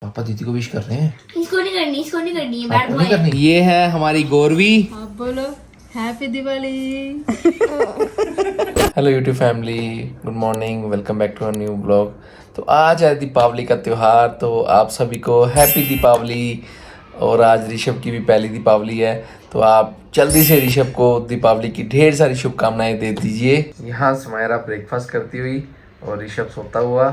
पापा दीदी को विश कर रहे हैं। इसको नहीं करनी, इसको नहीं करनी है, आपको नहीं करनी। ये है हमारी गौरवी। आप बोलो happy Diwali. Hello YouTube family, good morning, welcome back to a new blog. तो आज है दीपावली का त्यौहार, तो आप सभी को हैप्पी दीपावली। और आज ऋषभ की भी पहली दीपावली है, तो आप जल्दी से ऋषभ को दीपावली की ढेर सारी शुभकामनाएं दे दीजिए। यहाँ सुमायरा ब्रेकफास्ट करती हुई और ऋषभ सोता हुआ।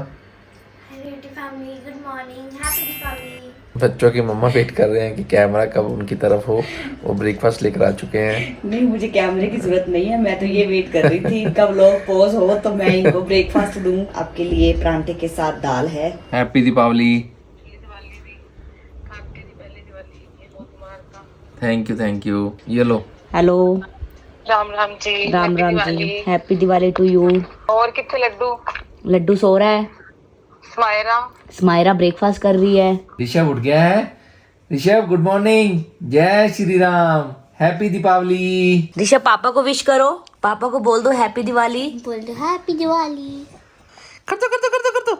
Good morning, happy Deepawali. बच्चों की मम्मा वेट कर रहे हैं कि कैमरा कब उनकी तरफ हो। वो ब्रेकफास्ट लेकर आ चुके हैं। नहीं, मुझे कैमरे की जरूरत नहीं है, मैं तो ये वेट कर रही थी इनका व्लॉग पॉज हो तो मैं इनको ब्रेकफास्ट दूं। आपके लिए परांठे के साथ दाल है। हैप्पी दीपावली। Thank you. ये लो। Hello, Ram Ram ji. Ram Ram ji, happy Diwali to you. और कितने लड्डू? लड्डू सो रहा है, स्मायरा स्मायरा ब्रेकफास्ट कर रही है। ऋषभ उठ गया है। ऋषभ गुड मॉर्निंग, जय श्री राम, हैप्पी दीपावली। ऋषभ पापा को विश करो, पापा को बोल दो हैप्पी दिवाली। बोल दो हैप्पी दिवाली। कर दो।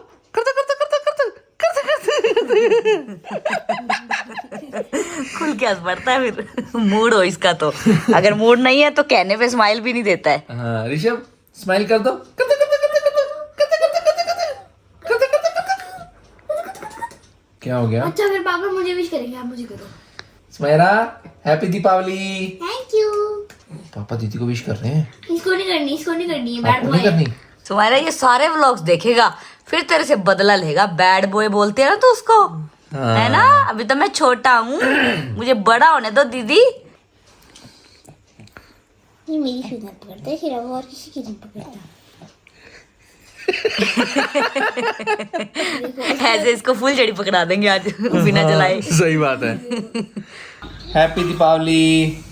खुल के हंस पड़ता है फिर मूड हो इसका तो। अगर मूड नहीं है तो कहने पे स्माइल भी नहीं देता है। हाँ ऋषभ स्माइल कर दो। क्या हो गया? अच्छा फिर पापा मुझे विश करेंगे, आप मुझे करो। Sumaira happy Deepawali. Thank you. पापा दीदी को विश कर रहे हैं। इसको नहीं करनी, इसको नहीं करनी है, बैड आपको नहीं बॉय। करनी। तुम्हारा ये सारे व्लॉग्स देखेगा फिर तेरे से बदला लेगा। बैड बॉय बोलते हैं ना तो उसको, है ना। अभी तो मैं छोटा हूँ, मुझे बड़ा होने दो दीदी। ये मेरी सुनत पकड़ता है, फिर और किसी की नहीं पकड़ता। ऐसे इसको फुल जड़ी पकड़ा देंगे आज बिना जलाए। सही बात है। हैप्पी दीपावली।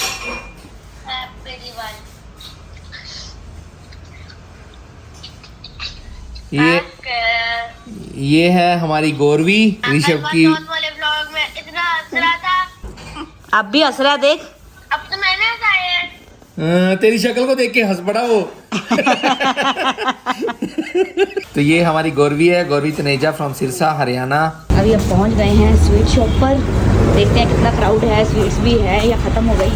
ये है हमारी गौरवी, ऋषभ की। वाले ब्लॉग में इतना हंस रहा था, अब भी हंस रहा है, देख। अब तो मैंने हंसाया है। तेरी शक्ल को देख के हंस पड़ा वो। तो ये हमारी गौरवी है, गौरवी तनेजा फ्रॉम सिरसा हरियाणा। अभी हम पहुंच गए हैं स्वीट शॉप पर, देखते हैं कितना क्राउड है, स्वीट्स भी है या खत्म हो गई।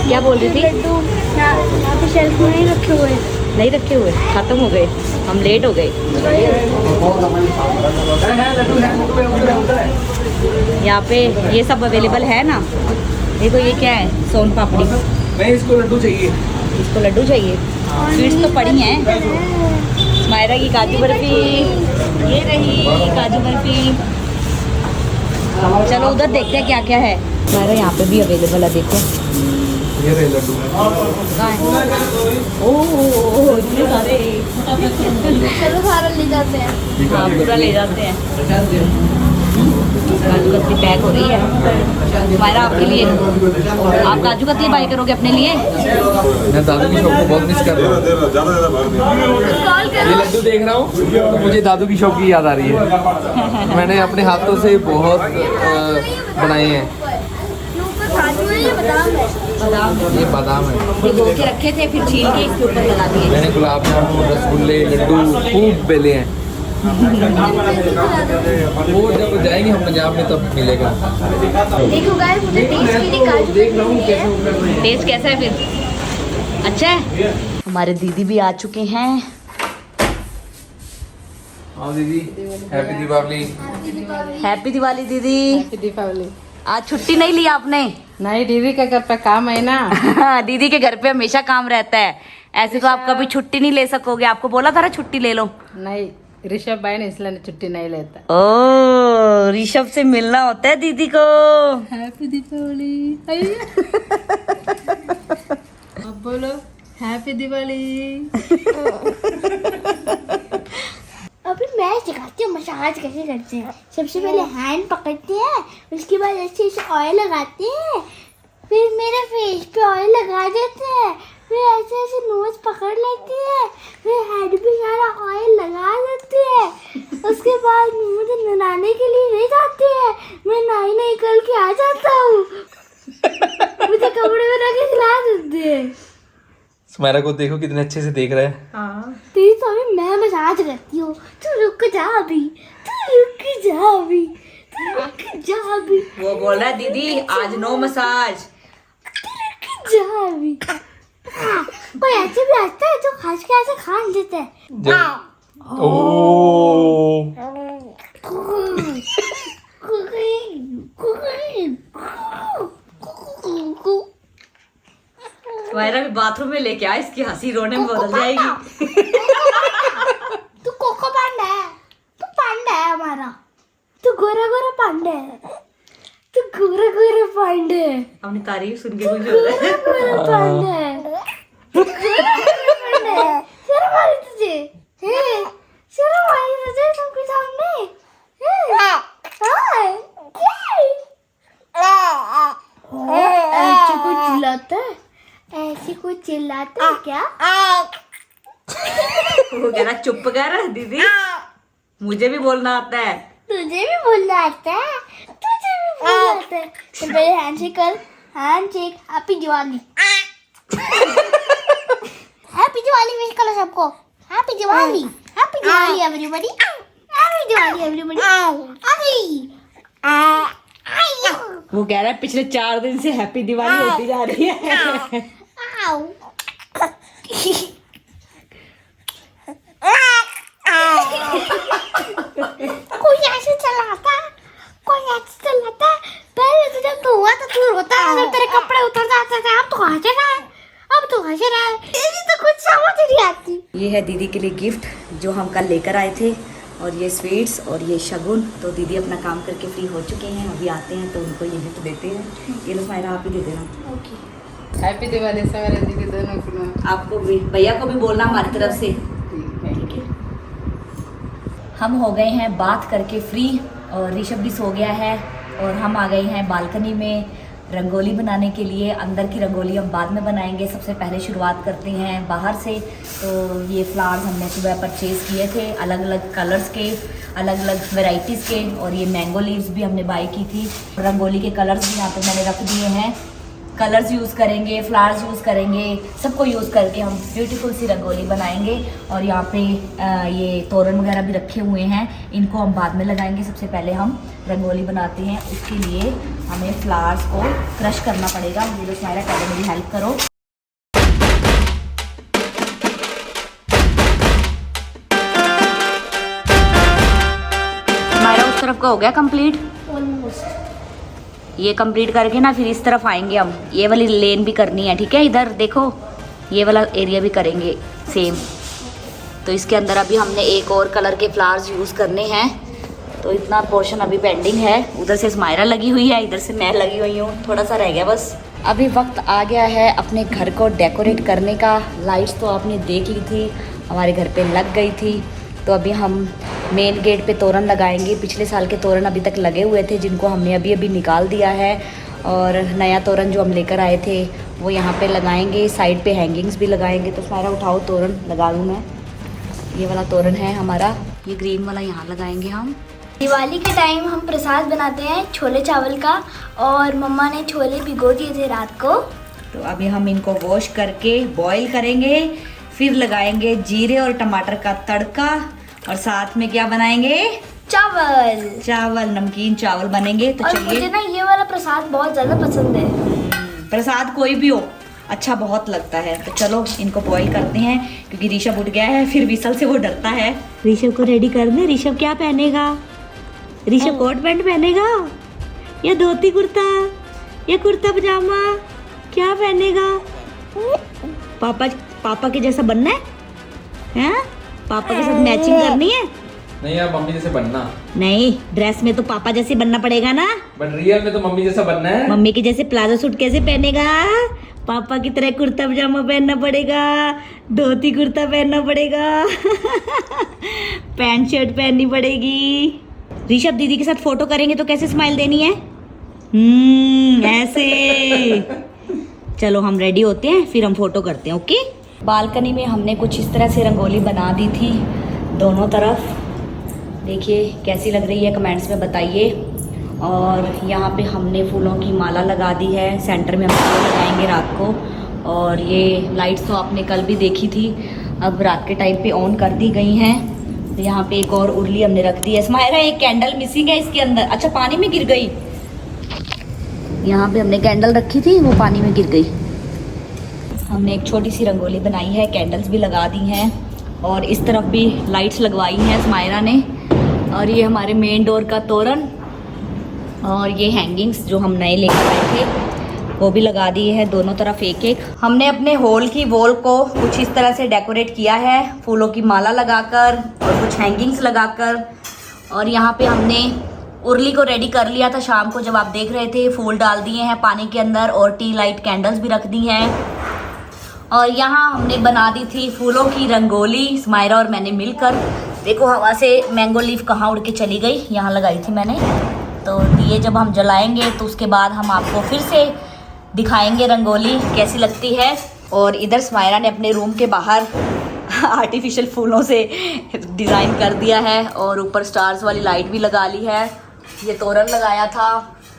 क्या बोल रही थी? लड्डू यहाँ पे शेल्फ में नहीं रखे हुए, नहीं रखे हुए, खत्म हो गए, हम लेट हो गए। यहाँ पे ये सब अवेलेबल है ना। देखो ये क्या है, सोन पापड़ी। नहीं, इसको लड्डू चाहिए। इसको लड्डू चाहिए। स्वीट्स तो पड़ी हैं। मायरा की काजू बर्फी, ये रही काजू बर्फी। चलो उधर देखते हैं क्या क्या है। मायरा यहाँ पे भी अवेलेबल है, देखो। ये रहे लड्डू। कहाँ है? ओह इतने सारे। चलो सारा ले जाते हैं। हाँ, पूरा ले जाते हैं। काजू कतली पैक हो रही है मायरा आपके लिए। आप काजू कतली बाय करोगे अपने लिए? मैं दादू की शॉप को बहुत मिस कर रहा हूँ। ये लड्डू देख रहा हूँ तो मुझे दादू की शॉप की याद आ रही है। मैंने अपने हाथों से बहुत बनाए हैं। ये बादाम है। भिगो के रखे थे, फिर छील के इसके ऊपर लगा दिए। मैंने गुलाब जामुन, रसगुल्ले, लड्डू खूब बेले हैं। वो जब जाएंगे हम पंजाब में तब मिलेगा। देखो गाइस, मुझे टेस्ट की निकाल देख रहा हूँ कैसे। टेस्ट कैसा है फिर? अच्छा है। हमारे दीदी भी आ चुके हैं। हाँ दीदी, हैप्पी दीपावली। हैप्पी दिवाली दीदी। हैप्पी दीपावली। आज छुट्टी नहीं ली आपने? नहीं, दीदी के घर पे काम है ना। दीदी के घर पे हमेशा काम रहता है, ऐसे तो आप कभी छुट्टी नहीं ले सकोगे। आपको बोला था ना छुट्टी ले लो। नहीं, ऋषभ भाई ने इसलिए छुट्टी नहीं लेता। ओ, ऋषभ से मिलना होता है दीदी को। हैप्पी दीपावली। अब बोलो हैप्पी दिवाली। अभी मैं सिखाती हूँ मसाज कैसे करते हैं। सबसे पहले हैंड पकड़ते हैं, उसके बाद अच्छे से ऑयल लगाते हैं, फिर मेरे फेस पे ऑयल लगा देते हैं, फिर ऐसे ऐसे नोज पकड़ लेते हैं, फिर हेड पे सारा ऑयल लगा देते हैं। उसके बाद मुझे नहाने के लिए ले जाते हैं। मैं नहाई करके आ जाता हूँ। मुझे कपड़े में रख के खिला देते हैं। सुमायरा को देखो कितने अच्छे से देख रहा है। हाँ, तेरी तो अभी मैं मसाज करती हूँ, तू रुक जा अभी, तू रुक जा अभी। अभी वो बोल रहा है दीदी आज नो मसाज। जा अभी। कोई ऐसे भी आता है जो खास के ऐसे खा लेते हैं। ओ मेरा भी बाथरूम में लेके आ, इसकी हंसी रोने में बदल जाएगी। तू कोको पांडा है, तू पांडा है हमारा, तू गोरा गोरा पांडा है, तू गोरा गोरा पांडा है, अपनी तारीफ सुन के मुझे हो रहा है। गोरा पांडा है, पांडा है। शर्म आई तुझे? हैं? शर्म आई तुझे सबके सामने? हैं? हाँ? ऐसे कोई चिल्लाता है? ऐसे कोई चिल्लाता है क्या? वो कह रहा चुप कर दीदी, मुझे भी बोलना आता है। तुझे भी बोलना आता है? तुझे भी बोलना आता है? तो पहले हैंडशेक कर, handshake. Happy Diwali. Happy Diwali wish करो सबको। Happy Diwali, happy Diwali everybody, happy Diwali everybody. वो कह रहा है पिछले 4 दिन से हैप्पी दिवाली होती जा रही है। कोई ऐसे चलाता है, कोई ऐसे चलाता है। पहले तो जब तू हुआ तो तू रोता था, जब तेरे कपड़े उतर जाते थे। अब तो हंस रहा है, अब तो हंस रहा है। तेरी तो कुछ समझ नहीं आती। ये है दीदी के लिए गिफ्ट जो हम कल लेकर आए थे, और ये स्वीट्स और ये शगुन। तो दीदी अपना काम करके फ्री हो चुके हैं, अभी आते हैं तो उनको ये गिफ्ट देते हैं। ये लो स्माइरा, आप ही दे देना। हैप्पी दिवाली सवेरे दीदी दोनों को। आपको भी, भैया को भी बोलना हमारी तरफ से। ठीक है। हम हो गए हैं बात करके फ्री, और ऋषभ भी सो गया है, और हम आ गए हैं बालकनी में रंगोली बनाने के लिए। अंदर की रंगोली हम बाद में बनाएंगे, सबसे पहले शुरुआत करते हैं बाहर से। तो ये फ्लावर्स हमने सुबह परचेज़ किए थे, अलग अलग कलर्स के, अलग अलग वेराइटीज़ के, और ये मैंगो लीव्स भी हमने बाई की थी। रंगोली के कलर्स भी यहाँ पे मैंने रख दिए हैं। कलर्स यूज़ करेंगे, फ्लावर्स यूज़ करेंगे, सबको यूज़ करके हम ब्यूटीफुल सी रंगोली बनाएंगे। और यहाँ पे ये तोरण वगैरह भी रखे हुए हैं, इनको हम बाद में लगाएंगे। सबसे पहले हम रंगोली बनाते हैं, उसके लिए हमें फ्लावर्स को क्रश करना पड़ेगा। मुझे स्माइरा पहले मेरी हेल्प करो। स्माइरा उस तरफ का हो गया कंप्लीट। ऑलमोस्ट। ये कंप्लीट करके ना फिर इस तरफ आएंगे हम। ये वाली लेन भी करनी है, ठीक है। इधर देखो, ये वाला एरिया भी करेंगे सेम। तो इसके अंदर अभी हमने एक और कलर के फ्लावर्स यूज़ करने हैं, तो इतना पोर्शन अभी पेंडिंग है। उधर से स्माइरा लगी हुई है, इधर से मैं लगी हुई हूँ, थोड़ा सा रह गया बस। अभी वक्त आ गया है अपने घर को डेकोरेट करने का। लाइट्स तो आपने देख ली थी, हमारे घर पे लग गई थी। तो अभी हम मेन गेट पे तोरण लगाएंगे। पिछले साल के तोरण अभी तक लगे हुए थे, जिनको हमने अभी अभी निकाल दिया है, और नया तोरण जो हम लेकर आए थे वो यहाँ पे लगाएंगे। साइड पे हैंगिंग्स भी लगाएंगे। तो सारा उठाओ, तोरण लगा लूँ मैं। ये वाला तोरण है हमारा, ये ग्रीन वाला यहाँ लगाएंगे हम। दिवाली के टाइम हम प्रसाद बनाते हैं छोले चावल का, और मम्मा ने छोले भिगो दिए थे रात को। तो अभी हम इनको वॉश करके बॉईल करेंगे, फिर लगाएंगे जीरे और टमाटर का तड़का, और साथ में क्या बनाएंगे? चावल। चावल, नमकीन चावल बनेंगे। तो और मुझे चलिए, ना ये वाला प्रसाद बहुत ज्यादा पसंद है। प्रसाद कोई भी हो अच्छा बहुत लगता है। तो चलो इनको बॉईल करते हैं, क्योंकि ऋषभ उठ गया है, फिर विसल से वो डरता है। ऋषभ को रेडी कर दे। ऋषभ क्या पहनेगा? ऋषभ कोट पैंट पहनेगा या धोती कुर्ता या कुर्ता पजामा? क्या पहनेगा? पापा के जैसा बनना है? पापा के साथ मैचिंग करनी है? नहीं यार, मम्मी जैसे बनना। नहीं, ड्रेस में तो पापा जैसे बनना पड़ेगा ना। बट रियल में तो मम्मी जैसा बनना है। मम्मी के जैसे प्लाजो सूट कैसे पहनेगा? पापा की तरह कुर्ता पजामा पहनना पड़ेगा, धोती कुर्ता पहनना पड़ेगा, पैंट शर्ट पहननी पड़ेगी। ऋषभ दीदी के साथ फोटो करेंगे तो कैसे स्माइल देनी है? ऐसे। चलो हम रेडी होते हैं, फिर हम फोटो करते हैं। ओके। बालकनी में हमने कुछ इस तरह से रंगोली बना दी थी दोनों तरफ। देखिए कैसी लग रही है, कमेंट्स में बताइए। और यहाँ पे हमने फूलों की माला लगा दी है। सेंटर में हम फूल लगाएंगे रात को। और ये लाइट्स तो आपने कल भी देखी थी, अब रात के टाइम पे ऑन कर दी गई हैं। तो यहाँ पे एक और उर्ली हमने रख दी है। स्माइरा, एक कैंडल मिसिंग है इसके अंदर। अच्छा, पानी में गिर गई। यहाँ पे हमने कैंडल रखी थी, वो पानी में गिर गई। हमने एक छोटी सी रंगोली बनाई है, कैंडल्स भी लगा दी हैं और इस तरफ भी लाइट्स लगवाई हैं स्मायरा ने। और ये हमारे मेन डोर का तोरण और ये हैंगिंग्स जो हम नए लेकर आए थे वो भी लगा दिए हैं, दोनों तरफ एक एक। हमने अपने हॉल की वॉल को कुछ इस तरह से डेकोरेट किया है, फूलों की माला लगाकर और कुछ हैंगिंग्स लगाकर। और यहाँ पे हमने उर्ली को रेडी कर लिया था शाम को जब आप देख रहे थे, फूल डाल दिए हैं पानी के अंदर और टी लाइट कैंडल्स भी रख दी हैं। और यहाँ हमने बना दी थी फूलों की रंगोली, स्मायरा और मैंने मिलकर। देखो हवा से मैंगो लीफ कहाँ उड़ के चली गई, यहाँ लगाई थी मैंने। तो ये जब हम जलाएंगे तो उसके बाद हम आपको फिर से दिखाएंगे रंगोली कैसी लगती है। और इधर स्मायरा ने अपने रूम के बाहर आर्टिफिशियल फूलों से डिज़ाइन कर दिया है और ऊपर स्टार्स वाली लाइट भी लगा ली है। ये तोरण लगाया था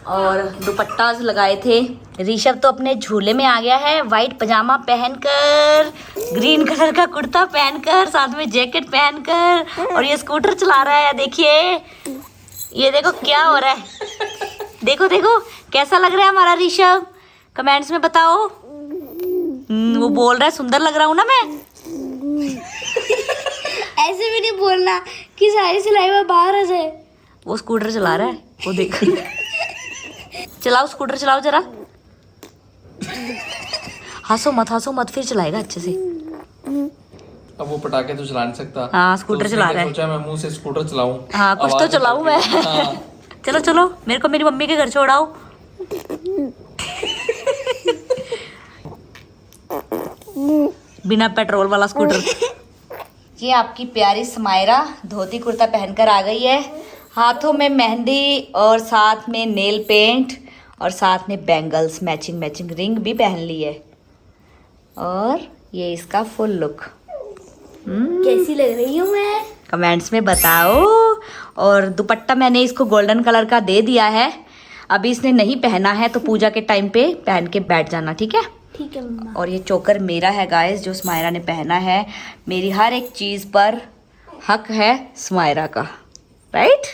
और दुपट्टा लगाए थे। ऋषभ तो अपने झूले में आ गया है, वाइट पजामा पहनकर, ग्रीन कलर का कुर्ता पहनकर, साथ में जैकेट पहनकर, और ये स्कूटर चला रहा है। देखिए ये देखो क्या हो रहा है, देखो देखो कैसा लग रहा है हमारा ऋषभ, कमेंट्स में बताओ। वो बोल रहा है सुंदर लग रहा हूँ ना मैं। ऐसे भी नहीं बोलना कि सारी सिलाई में बाहर आ जाए। वो स्कूटर चला रहा है, वो देखो। चलाओ स्कूटर, चलाओ जरा। हंसो मत, फिर चलाएगा अच्छे से। अब वो पटाखे तो चला नहीं सकता। हाँ स्कूटर चला रहा है। सोचा मैं मुंह से स्कूटर चलाऊं। हाँ कुछ तो चलाऊं मैं। हाँ। चलो चलो मेरे को मेरी मम्मी के घर छोड़ाओ। बिना पेट्रोल वाला स्कूटर। ये आपकी प्यारी स्मायरा धोती कुर्ता पहनकर आ गई है, हाथों में मेहंदी और साथ में नेल पेंट और साथ में बैंगल्स, मैचिंग रिंग भी पहन ली है। और ये इसका फुल लुक। कैसी लग रही हूँ मैं? कमेंट्स में बताओ। और दुपट्टा मैंने इसको गोल्डन कलर का दे दिया है, अभी इसने नहीं पहना है तो पूजा के टाइम पे पहन के बैठ जाना, ठीक है? ठीक है मम्मा। और ये चोकर मेरा है गाइस, जो स्मायरा ने पहना है। मेरी हर एक चीज़ पर हक है स्मायरा का, राइट?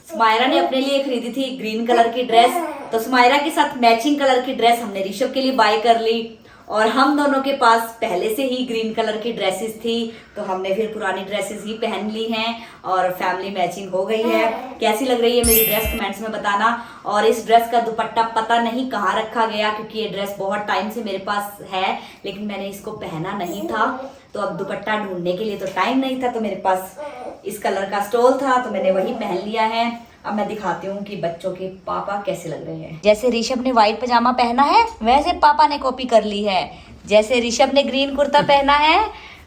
स्मायरा ने अपने लिए खरीदी थी ग्रीन कलर की ड्रेस, तो स्मायरा के साथ मैचिंग कलर की ड्रेस हमने ऋषभ के लिए बाय कर ली। और हम दोनों के पास पहले से ही ग्रीन कलर की ड्रेसेस थी, तो हमने फिर पुरानी ड्रेसेस ही पहन ली हैं और फैमिली मैचिंग हो गई है। कैसी लग रही है मेरी ड्रेस कमेंट्स में बताना। और इस ड्रेस का दुपट्टा पता नहीं कहाँ रखा गया, क्योंकि ये ड्रेस बहुत टाइम से मेरे पास है लेकिन मैंने इसको पहना नहीं था। तो अब दुपट्टा ढूंढने के लिए तो टाइम नहीं था, तो मेरे पास इस कलर का स्टॉल था तो मैंने वही पहन लिया है। अब मैं दिखाती हूँ कि बच्चों के पापा कैसे लग रहे हैं। जैसे ऋषभ ने व्हाइट पजामा पहना है वैसे पापा ने कॉपी कर ली है। जैसे ऋषभ ने ग्रीन कुर्ता पहना है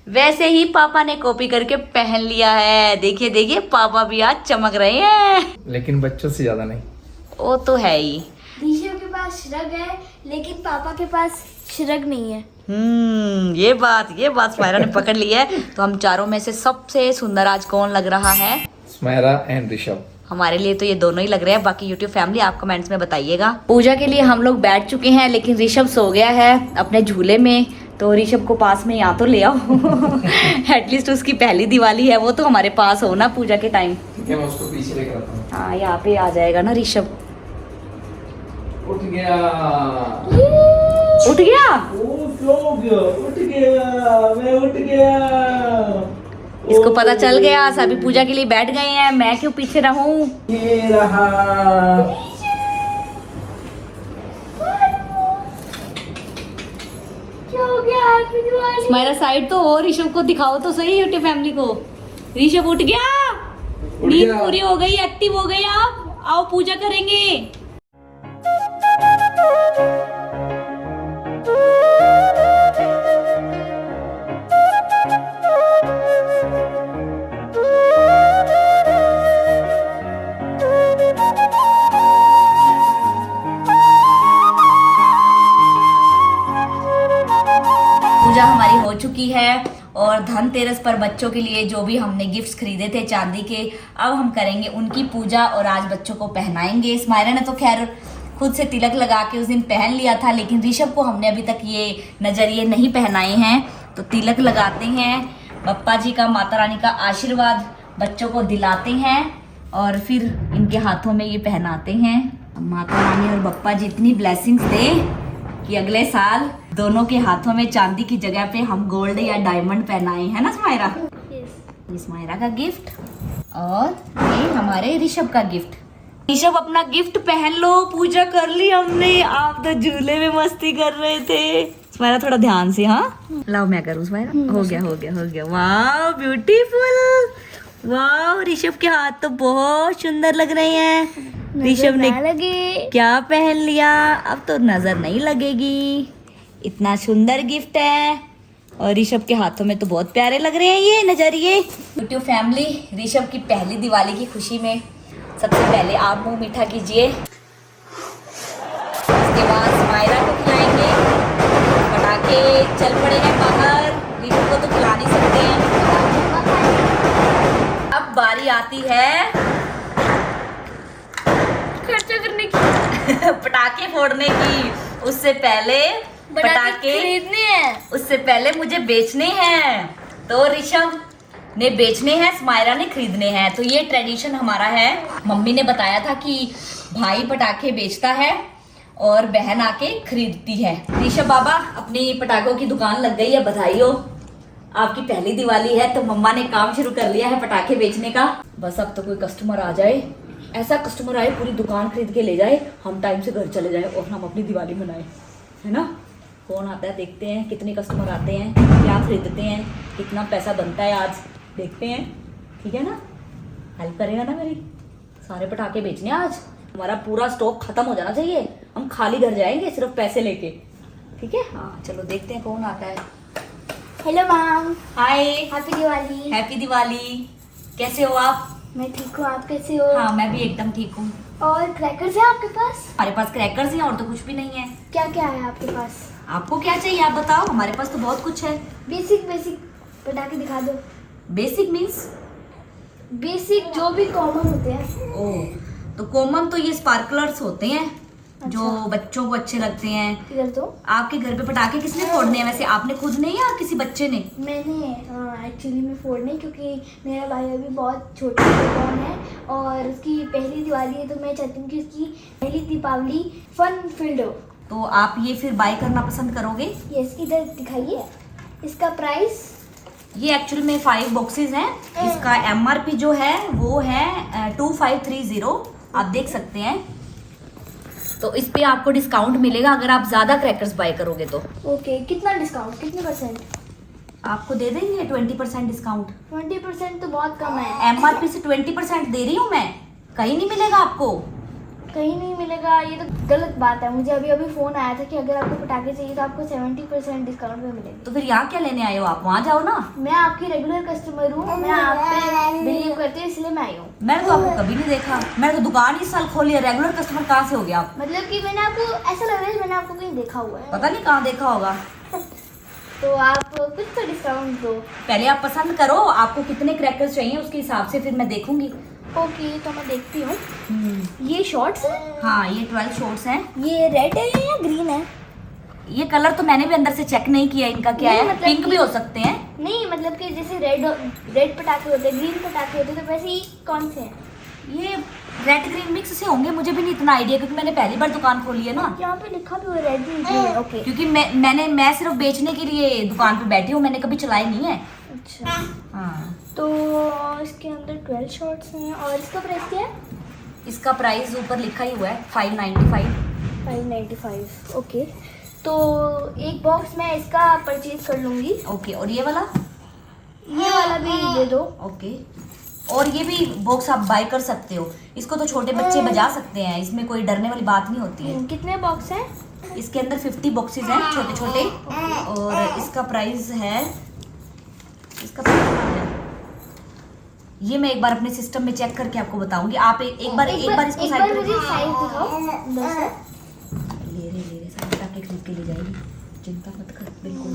वैसे ही पापा ने कॉपी करके पहन लिया है। देखिए देखिए पापा भी आज चमक रहे हैं, लेकिन बच्चों से ज्यादा नहीं। वो तो है ही। ऋषभ के पास श्रग है लेकिन पापा के पास श्रग नहीं है। ये बात स्मायरा ने पकड़ ली है। तो हम चारों में से सबसे सुंदर आज कौन लग रहा है? स्मायरा एंड ऋषभ। हमारे लिए तो ये दोनों ही लग रहे हैं, बाकी यूट्यूब फैमिली आप कमेंट्स में बताइएगा। पूजा के लिए हम लोग बैठ चुके हैं लेकिन ऋषभ सो गया है अपने झूले में, तो ऋषभ को पास में यहाँ तो ले आओ। एटलीस्ट उसकी पहली दिवाली है, वो तो हमारे पास हो ना पूजा के टाइम। ठीक है, मैं उसको पीछे लेकर आता हूँ। हाँ यहाँ पे आ जाएगा ना ऋषभ। उठ गया। उठ गया। उठ गया, मैं उठ गया। इसको पता चल गया सभी पूजा के लिए बैठ गए हैं, मैं क्यों पीछे रहूं। ये रहा। क्या हो गया? हैप्पी दिवाली। हमारा साइड तो हो, ऋषभ को दिखाओ तो सही यूट्यूब फैमिली को। ऋषभ उठ गया, नींद पूरी हो गई, एक्टिव हो गई। आप आओ पूजा करेंगे। पूजा हमारी हो चुकी है और धनतेरस पर बच्चों के लिए जो भी हमने गिफ्ट्स खरीदे थे चांदी के, अब हम करेंगे उनकी पूजा और आज बच्चों को पहनाएंगे। स्मायरा ने तो खैर खुद से तिलक लगा के उस दिन पहन लिया था, लेकिन ऋषभ को हमने अभी तक ये नजरिए नहीं पहनाए हैं। तो तिलक लगाते हैं, बप्पा जी का, माता रानी का आशीर्वाद बच्चों को दिलाते हैं और फिर इनके हाथों में ये पहनाते हैं। माता रानी और बप्पा जी इतनी ब्लेसिंग्स दे कि अगले साल दोनों के हाथों में चांदी की जगह पे हम गोल्ड या डायमंड पहनाए, है ना स्मायरा? ये स्मायरा का गिफ्ट और ये हमारे ऋषभ का गिफ्ट। ऋषभ अपना गिफ्ट पहन लो, पूजा कर ली हमने, आप तो झूले में मस्ती कर रहे थे। स्मायरा थोड़ा ध्यान से, हाँ लाओ मैं करूँ स्मायरा। हो गया। वाह ब्यूटीफुल, वाह ऋषभ के हाथ तो बहुत सुंदर लग रहे हैं। ऋषभ ने लगे क्या पहन लिया, अब तो नजर नहीं लगेगी। इतना सुंदर गिफ्ट है और ऋषभ के हाथों में तो बहुत प्यारे लग रहे हैं ये नजरिए। यूट्यूब फैमिली, ऋषभ की पहली दिवाली की खुशी में सबसे पहले आप मुंह मीठा कीजिए, उसके बाद स्मायरा को खिलाएंगे। पटाखे चल पड़े हैं बाहर, ऋषभ को तो खिला नहीं सकते हैं। अब बारी आती है खर्चा करने की, पटाखे फोड़ने की। उससे पहले पटाखे खरीदने हैं। उससे पहले मुझे बेचने हैं, तो ऋषभ ने बेचने हैं, स्मायरा ने खरीदने हैं। तो ये ट्रेडिशन हमारा है। मम्मी ने बताया था कि भाई पटाखे बेचता है और बहन आके खरीदती है। ऋषभ बाबा, अपनी पटाखों की दुकान लग गई है, बधाई हो, आपकी पहली दिवाली है। तो मम्मा ने काम शुरू कर लिया है पटाखे बेचने का। बस अब तो कोई कस्टमर आ जाए, ऐसा कस्टमर आए पूरी दुकान खरीद के ले जाए, हम टाइम से घर चले जाए और हम अपनी दिवाली मनाए, है ना? कौन आता है देखते हैं, कितने कस्टमर आते हैं, क्या खरीदते हैं, कितना पैसा बनता है आज देखते हैं, ठीक है ना? हेल्प करेगा ना मेरी? सारे पटाखे बेचने आज, हमारा पूरा स्टॉक खत्म हो जाना चाहिए, हम खाली घर जाएंगे सिर्फ पैसे लेके, ठीक है? हाँ चलो देखते हैं कौन आता है। हेलो मैम, हाय, हैप्पी दिवाली। हैप्पी दिवाली। कैसे हो आप? मैं ठीक हूँ, आप कैसे हो? हाँ मैं भी एकदम ठीक हूँ। और क्रैकर्स है आपके पास? हमारे पास क्रैकर्स हैं और तो कुछ भी नहीं है। क्या क्या है आपके पास? आपको क्या चाहिए आप बताओ, हमारे पास तो बहुत कुछ है। बेसिक पटाखे दिखा दो। Basic means? बेसिक जो भी कॉमन होते हैं। ओह, तो कॉमन तो ये स्पार्कलर्स होते हैं जो बच्चों को अच्छे लगते हैं। इधर दो। आपके घर पे पटाखे किसने फोड़ने हैं वैसे, आपने खुद नहीं या किसी बच्चे ने? मैंने एक्चुअली में फोड़ने, क्योंकि मेरा भाई अभी बहुत छोटा है और उसकी पहली दिवाली है, तो मैं चाहती हूँ कि उसकी पहली दीपावली फन फील्ड हो। तो आप ये फिर बाय करना पसंद करोगे? यस, इधर दिखाइए। इसका प्राइस? ये एक्चुअल में 5 बॉक्सेस हैं। इसका MRP जो है वो है 2530, आप देख सकते हैं। तो इस पे आपको डिस्काउंट मिलेगा अगर आप ज्यादा क्रैकर्स बाय करोगे तो। ओके, कितना डिस्काउंट, कितने परसेंट? आपको दे देंगे 20% डिस्काउंट। 20% तो बहुत कम है। MRP से 20% दे रही हूँ मैं, कहीं नहीं मिलेगा आपको। कहीं नहीं मिलेगा, ये तो गलत बात है। मुझे अभी फोन आया था कि अगर आपको पटाखे चाहिए तो आपको 70% डिस्काउंट में मिलेगा। तो फिर यहाँ क्या लेने आए हो आप, वहाँ जाओ ना। मैं आपकी रेगुलर कस्टमर हूँ, मैं आप पे बिलीव करती हूँ, इसलिए मैं आई हूँ। मैंने तो आपको कभी नहीं देखा, मैंने तो दुकान ही साल खोली है, रेगुलर कस्टमर कहाँ से हो गया आप? मतलब कि मैंने आपको ऐसा लग रहा है मैंने आपको कहीं देखा हुआ है। पता नहीं कहाँ देखा होगा। तो आप कुछ तो डिस्काउंट दो। पहले आप पसंद करो, आपको कितने क्रैकर्स चाहिए उसके हिसाब से फिर मैं देखूंगी। ओके, तो मैं देखती हूँ। ये शॉर्ट्स है? हाँ ये 12 शॉर्ट्स हैं। ये रेड है या ग्रीन है? ये कलर तो मैंने भी अंदर से चेक नहीं किया इनका क्या नहीं, है, मतलब पिंक कि- भी हो सकते हैं। नहीं, मतलब कि जैसे रेड पटाखे होते हैं, ग्रीन पटाखे होते हैं, तो वैसे ही कौन से हैं? ये रेड ग्रीन मिक्स से होंगे, मुझे भी नहीं इतना आइडिया क्योंकि मैंने पहली बार दुकान खोली है ना। यहाँ पे लिखा भी हुआ रेड ग्रीन। ओके, क्योंकि मैं सिर्फ बेचने के लिए दुकान पे बैठी हूँ, मैंने कभी चलाई नहीं है। अच्छा। हाँ तो इसके अंदर 12 शॉर्ट्स हैं और इसका प्राइस क्या है? इसका प्राइस ऊपर लिखा ही हुआ है 595। 595। ओके, तो एक बॉक्स मैं इसका परचेज कर लूँगी। ओके, और ये वाला? ये वाला भी दे दो। ओके, और ये भी बॉक्स आप बाय कर सकते हो, इसको तो छोटे बच्चे बजा सकते हैं, इसमें कोई डरने वाली बात नहीं होती है। कितने बॉक्स हैं? इसके अंदर 50 बॉक्सेस हैं छोटे छोटे, और इसका प्राइस है, इसका प्राइस है, ये मैं एक बार अपने सिस्टम में चेक करके आपको बताऊंगी। आप एक बार इसको साइड मुझे साइज दिखाओ। ले रहे सारे पटाखे खरीद के ले जाएगी, चिंता मत कर बिल्कुल।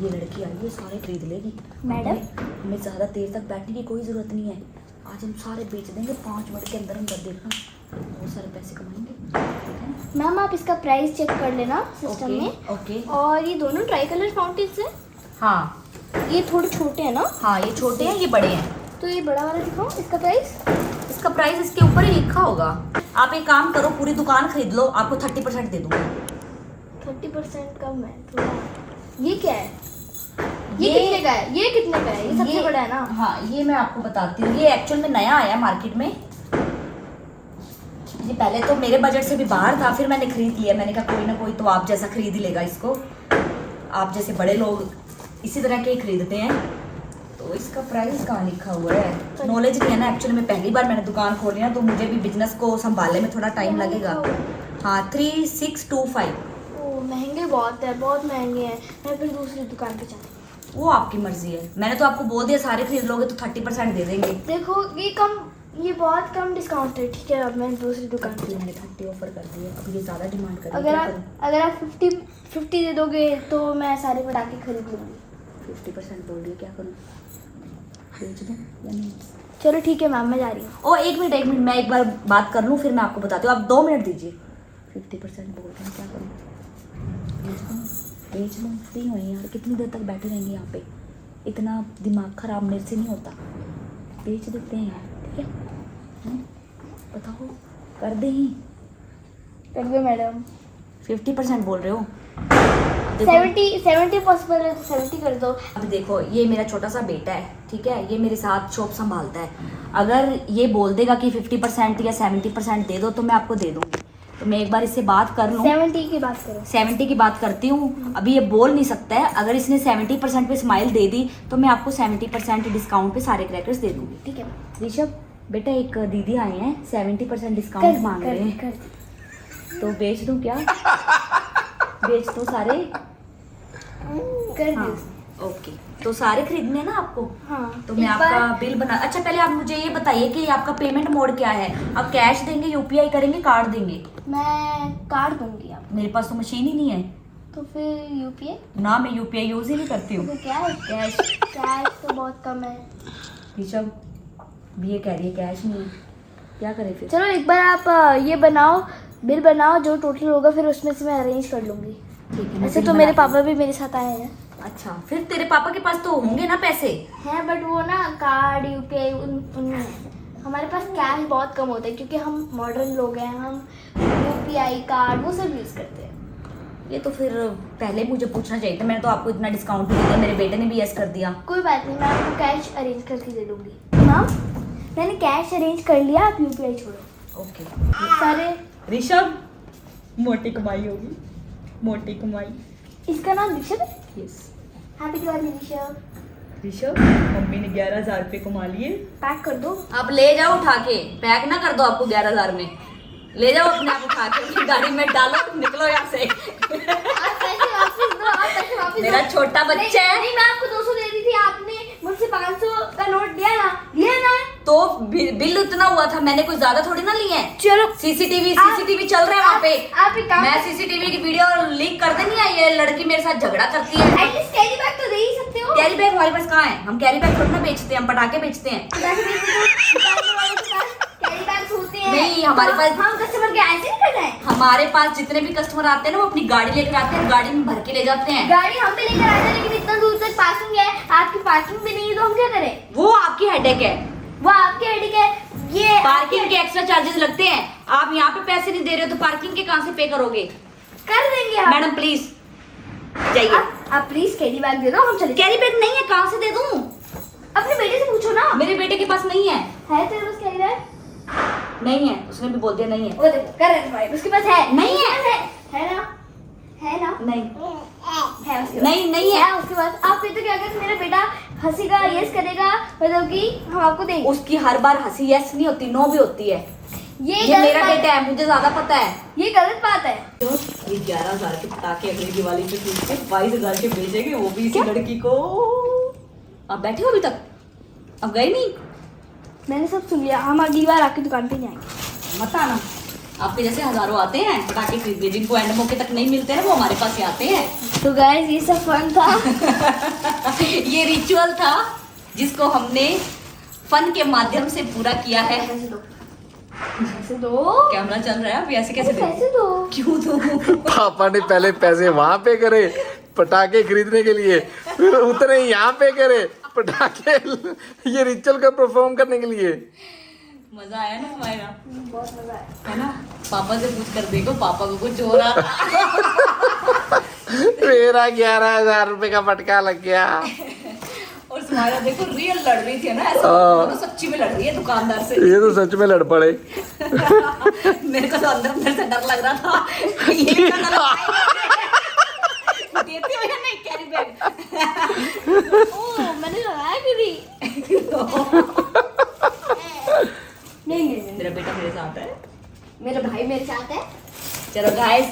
ये लड़की आई है, सारे खरीद लेगी। मैडम, हमें ज़्यादा देर तक बैठने की कोई ज़रूरत नहीं है, आज हम सारे बेच देंगे 5 मिनट के अंदर अंदर, देखना बहुत सारे पैसे कमाएंगे, ठीक है? मैम आप इसका प्राइस चेक कर लेना सिस्टम में। ओके। और ये दोनों ट्राई कलर फाउंटेन्स हैं? हाँ ये थोड़े छोटे हैं ना? हाँ, ये छोटे हैं ये बड़े हैं। तो ये बड़ा वाला दिखाओ, इसका प्राइस? इसका प्राइस इसके ऊपर ही लिखा होगा। आप एक काम करो, पूरी दुकान खरीद लो, आपको 30% दे दूंगी। 30% कम है थोड़ा। ये क्या है? ये कितने का है? ये कितने का है? ये सबसे बड़ा है ना? हाँ, ये मैं आपको बताती हूँ। ये एक्चुअल में नया आया मार्केट में। ये पहले तो मेरे बजट से भी बाहर था, फिर मैंने खरीद लिया। मैंने कहा कोई ना कोई तो आप जैसा खरीद ही लेगा इसको। आप जैसे बड़े लोग इसी तरह के ही खरीदते हैं। तो इसका प्राइस कहाँ लिखा हुआ है? नॉलेज नहीं है ना एक्चुअली में, पहली बार मैंने दुकान खोली है तो मुझे भी बिजनेस को संभालने में थोड़ा टाइम लगेगा। हाँ, 3625। ओ महंगे बहुत है, बहुत महंगे हैं। मैं फिर दूसरी दुकान पे जाती हूँ। वो आपकी मर्जी है। मैंने तो आपको बोल दिया सारे खरीद लोगे तो 30% दे देंगे। देखो ये बहुत कम डिस्काउंट है, ठीक है? अब मैं दूसरी दुकान पे मैंने 30 ऑफर कर दिया। अब ये ज़्यादा डिमांड कर अगर आप 50 दे दोगे तो मैं सारे पटाखे खरीद लूँगी। 50% बोल रही है, क्या करूँ? बेच दूँ या नहीं? चलो ठीक है मैम, मैं जा रही हूँ। ओ एक मिनट मैं एक बार बात कर लूँ, फिर मैं आपको बताती हूँ। आप 2 मिनट दीजिए। 50% बोल रहे हैं, क्या करूँ? बेच लो, फ्री हो यार। कितनी देर तक बैठे रहेंगे यहाँ पे? इतना दिमाग खराब मेरे से नहीं होता। बेच देते हैं यार, ठीक है? बताओ, कर दे ही। कर दो मैडम। 50% बोल रहे हो? 70 पॉसिबल है तो 70 कर दो। अब देखो, ये मेरा छोटा सा बेटा है, ठीक है? ये मेरे साथ शॉप संभालता है। अगर ये बोल देगा कि 50% या 70% दे दो तो मैं आपको दे दूँगी। तो मैं एक बार इससे बात कर लूँ। 70 की बात करो। 70 की बात करती हूँ। अभी ये बोल नहीं सकता है। अगर इसने 70% पे स्माइल दे दी तो मैं आपको 70% डिस्काउंट पे सारे क्रैकर्स दे दूँगी। ठीक है। ऋषभ बेटा, एक दीदी आए हैं, 70% डिस्काउंट मांग रहे हैं, तो बेच दूँ क्या? बेच दो सारे? कर हाँ, दो। ओके। तो सारे खरीदने हैं ना आपको? हाँ। तो मैं आपका बिल बना। अच्छा, पहले आप मुझे ये बताइए कि आपका पेमेंट मोड क्या है? आप कैश देंगे, यूपीआई करेंगे, कार्ड देंगे? मैं कार्ड दूंगी आप। मेरे पास तो मशीन ही नहीं है तो फिर यूपीआई? ना, मैं यूपीआई यूज ही नहीं करती हूँ। तो क्या है? कैश। कैश तो बहुत कम है। ऋषभ भी ये कह रही है कैश नहीं है, क्या करें फिर? चलो एक बार आप ये बनाओ, बिल बनाओ, जो टोटल होगा फिर उसमें से मैं अरेंज कर लूंगी। ठीक है। मैं ऐसे बिल तो मेरे बनाती पापा भी मेरे साथ आए हैं। हूँ। अच्छा, फिर तेरे पापा के पास तो होंगे ना पैसे? हैं बट वो ना कार्ड यूपीआई उनमें है। हमारे पास कैश बहुत कम होता है क्योंकि हम मॉडर्न लोग हैं। हम यूपीआई कार्ड वो सब यूज़ करते हैं। ये तो फिर पहले मुझे पूछना चाहिए था। मैंने तो आपको इतना डिस्काउंट भी दिया, मेरे बेटे ने भी यस कर दिया। कोई बात नहीं, मैं आपको कैश अरेंज करके दे दूंगी। हाँ, मैंने कैश अरेंज कर लिया, आप यूपीआई छोड़ो। ओके। सारे ऋषभ, मोटी कमाई होगी, मोटी कमाई। इसका नाम ऋषभ है। Yes. Happy Diwali Rishabh. Rishabh, mummy ने 11,000 रुपये कमा लिए। पैक कर दो। आप ले जाओ उठा के, पैक ना कर दो आपको 11,000 में। ले जाओ अपने आप उठा के अपनी गाड़ी में डालो, निकलो यहाँ से। आप पैसे वापस दो, आप पैसे वापस मेरा दो। छोटा बच्चा है। नहीं, मैं आपको 200 दे दी थी, आपने मुझसे 500 का नोट दिया ना। तो बिल उतना हुआ था, मैंने कोई ज्यादा थोड़ी ना लिए हैं। चलो सीसीटीवी चल रहा है वहाँ पे। आप एक काम मैं सीसीटीवी की वीडियो लीक कर देनी है। ये लड़की मेरे साथ झगड़ा करती है। एटलीस्ट कैरी बैग तो दे ही सकते हो। कैरी बैग हमारे पास कहाँ है? हम कैरी बैग थोड़ी ना बेचते हैं, हम पटाखे बेचते हैं। कैरी बैग होते हैं। नहीं, हमारे पास हम कस्टमर के ऐसे नहीं करना है। हमारे पास जितने भी कस्टमर आते हैं ना वो अपनी गाड़ी लेकर आते हैं, गाड़ी में भर के ले जाते हैं। गाड़ी हम भी लेकर आते हैं लेकिन इतना दूर तक पार्किंग है, आपकी पार्किंग भी नहीं है तो हम क्या करें? वो आपकी हेडेक है। वो आपके हेडेक है। ये पार्किंग के एक्स्ट्रा चार्जेस लगते हैं। आप यहाँ पे पैसे नहीं दे रहे हो तो पार्किंग के कहाँ से पे करोगे? कर देंगे हम। मैडम प्लीज जाइए। आप प्लीज कैरी बैग दे दो, हम चले। कैरी बैग नहीं है, कहाँ से दे दूँ? अपने बेटे से पूछो ना। मेरे बेटे के पास नहीं है। है तेरे पास कैरी बैग? नहीं है, उसने भी बोल दिया नहीं है। वो देखो कर रहे तुम्हारे उसके पास है। नहीं है। है ना? है ना? नहीं है उसके पास। नहीं है। उसके पास। आप फिर तो क्या अगर मेरा बेटा हंसेगा, यस करेगा, मतलब कि हम आपको देंगे। उसकी हर बार हंसी यस नहीं होती, नो भी होती है। ये ये गलत मेरा बात- बेटा है, मुझे ज्यादा पता है। ये गलत बात है। ये 11,000 के पटाखे अगली दिवाली पे खरीद के 22,000 के बेचेंगे, वो भी इसी लड़की को। आप बैठे हो अभी तक? अब गए नहीं? मैंने सब सुन लिया, हम अगली बार आपकी दुकान पे नहीं आएंगे। मत आना। आपके जैसे हजारों आते हैं पटाखे खरीदने, जिनको एंड मौके तक नहीं मिलते हैं वो हमारे पास ही आते हैं। तो गाइस ये सब फन था। ये रिचुअल था जिसको हमने फन के माध्यम से पूरा किया है। पैसे दो, पैसे दो, कैमरा चल रहा है, अभी ऐसे कैसे पैसे दो। क्यों दो? पापा ने पहले पैसे वहां पे करे पटाखे खरीदने के लिए, फिर उतने यहाँ पे करे पटाखे ये रिचुअल का परफॉर्म करने के लिए। मजा आया ना हमारा? बहुत मजा आया। है ना? पापा से पूछ कर देखो, पापा को कुछ हो रहा था। मेरा 11,000 रुपए का फटका लग गया। और सुमाइरा देखो रियल लड़ रही थी ना, ऐसा तो सच्ची में लड़ रही है दुकानदार से। ये तो सच में लड़ पड़े। मेरे को तो अंदर से डर लग रहा था कि ये देती हो या नहीं कैरी बैग। ओ मैंने लगाया कि नहीं? नहीं मेरा बेटा मेरे साथ है। मेरा भाई मेरे साथ है। चलो गाइस,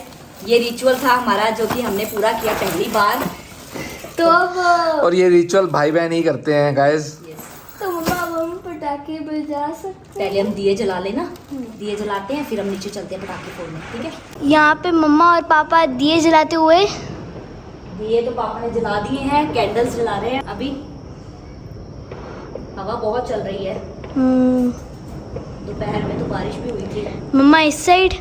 ये रिचुअल था हमारा जो कि हमने पूरा किया पहली बार। तो अब और ये रिचुअल भाई बहन ही करते हैं गाइस। तो मम्मा अब हम पटाखे बजा सकते पहले हम दिए जला लेना, दिए जलाते हैं फिर हम नीचे चलते हैं पटाखे फोड़ने, ठीक है? हैं। यहाँ पे मम्मा और पापा दिए जलाते हुए। दिए तो पापा ने जला दिए हैं, कैंडल्स जला रहे हैं अभी। हवा बहुत चल रही है, दोपहर में तो बारिश भी हुई थी। मम्मा इस साइड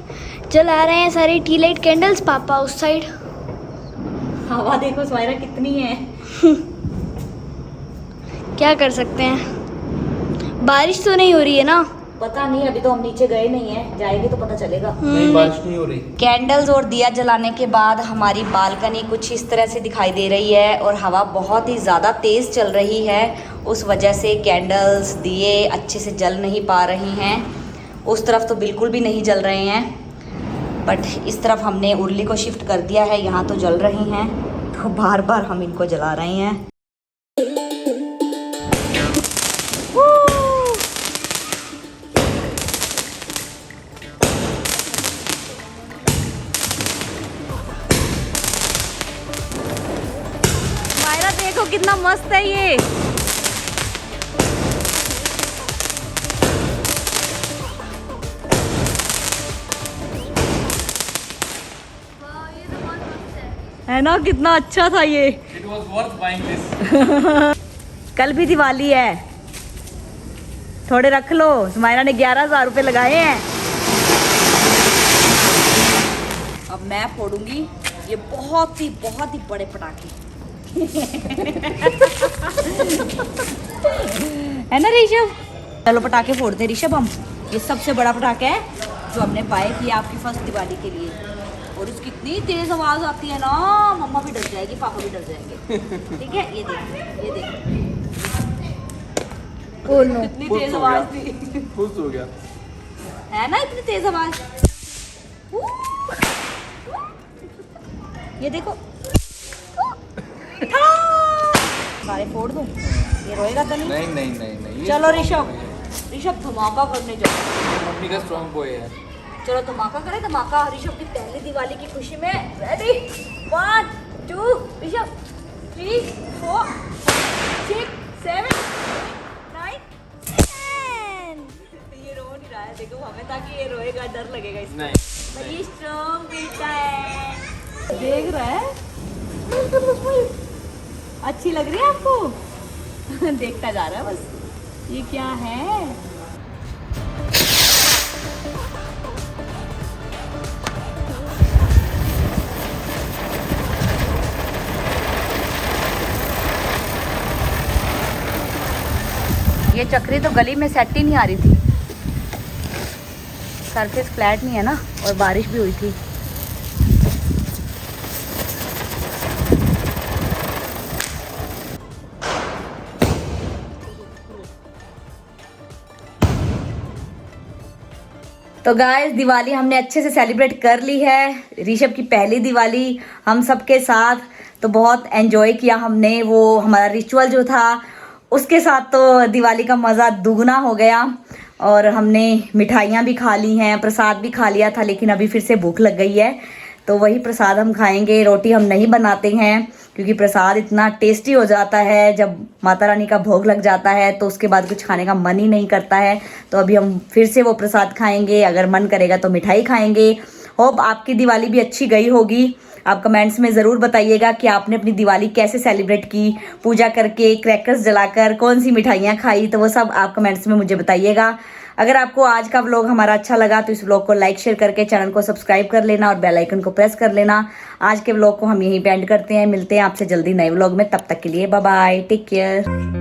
जला रहे हैं सारे टी लाइट कैंडल्स, पापा उस साइड। हवा देखो सुमाइरा कितनी है। क्या कर सकते हैं, बारिश तो नहीं हो रही है ना। पता नहीं, अभी तो हम नीचे गए नहीं है, जाएंगे तो पता चलेगा। नहीं बारिश नहीं हो रही। कैंडल्स और दिया जलाने के बाद हमारी बालकनी कुछ इस तरह से दिखाई दे रही है और हवा बहुत ही ज़्यादा तेज़ चल रही है। उस वजह से कैंडल्स दिए अच्छे से जल नहीं पा रही हैं। उस तरफ तो बिल्कुल भी नहीं जल रहे हैं, बट इस तरफ हमने उर्ली को शिफ्ट कर दिया है, यहाँ तो जल रही हैं, तो बार बार हम इनको जला रहे हैं। मायरा देखो कितना मस्त है ये। है ना, कितना अच्छा था ये। It was worth buying this. कल भी दिवाली है, थोड़े रख लो। सुमाइरा ने 11,000 रुपए लगाए हैं। अब मैं फोड़ूंगी ये बहुत ही बड़े पटाखे। है ना ऋषभ? चलो पटाखे फोड़ते हैं ऋषभ हम। ये सबसे बड़ा पटाखा है जो हमने बाय किया आपकी फर्स्ट दिवाली के लिए, और उसकी इतनी तेज आवाज आती है ना, मम्मा भी डर जाएगी, पापा भी डर जाएंगे। ठीक है, ये देखो, ये देखो कितनी तेज आवाज थी। खुश हो गया। है ना इतनी तेज आवाज। ये देखो, सारे फोड़ दूं, ये रोएगा तो नहीं? नहीं नहीं नहीं नहीं। चलो ऋषभ धमाका करने जाओ। मम्मी का स्ट्रॉन्ग बॉय है। चलो धमाका करें, धमाका ऋषभ की पहली दिवाली की खुशी में। रेडी, 1 2 ऋषभ, 3 4 6 7 9 10। ये रो नहीं रहा है, देखो हमें ताकि ये रोएगा, डर लगेगा इसमें। नहीं बड़ी स्ट्रॉन्ग बेटा है। देख रहा है, अच्छी लग रही है आपको? देखता जा रहा है बस। ये क्या है? ये चक्री तो गली में सेट ही नहीं आ रही थी, सरफेस फ्लैट नहीं है ना, और बारिश भी हुई थी। तो गाइस दिवाली हमने अच्छे से सेलिब्रेट कर ली है, ऋषभ की पहली दिवाली हम सबके साथ। तो बहुत एंजॉय किया हमने, वो हमारा रिचुअल जो था उसके साथ तो दिवाली का मज़ा दुगना हो गया। और हमने मिठाइयाँ भी खा ली हैं, प्रसाद भी खा लिया था, लेकिन अभी फिर से भूख लग गई है तो वही प्रसाद हम खाएंगे। रोटी हम नहीं बनाते हैं क्योंकि प्रसाद इतना टेस्टी हो जाता है, जब माता रानी का भोग लग जाता है तो उसके बाद कुछ खाने का मन ही नहीं करता है। तो अभी हम फिर से वो प्रसाद खाएंगे, अगर मन करेगा तो मिठाई खाएंगे। होप आपकी दिवाली भी अच्छी गई होगी। आप कमेंट्स में ज़रूर बताइएगा कि आपने अपनी दिवाली कैसे सेलिब्रेट की, पूजा करके, क्रैकर्स जलाकर, कौन सी मिठाइयाँ खाई, तो वो सब आप कमेंट्स में मुझे बताइएगा। अगर आपको आज का व्लॉग हमारा अच्छा लगा तो इस व्लॉग को लाइक शेयर करके चैनल को सब्सक्राइब कर लेना और बेल आइकन को प्रेस कर लेना। आज के व्लॉग को हम यहीं पे एंड करते हैं, मिलते हैं आपसे जल्दी नए व्लॉग में, तब तक के लिए बाय बाय, टेक केयर।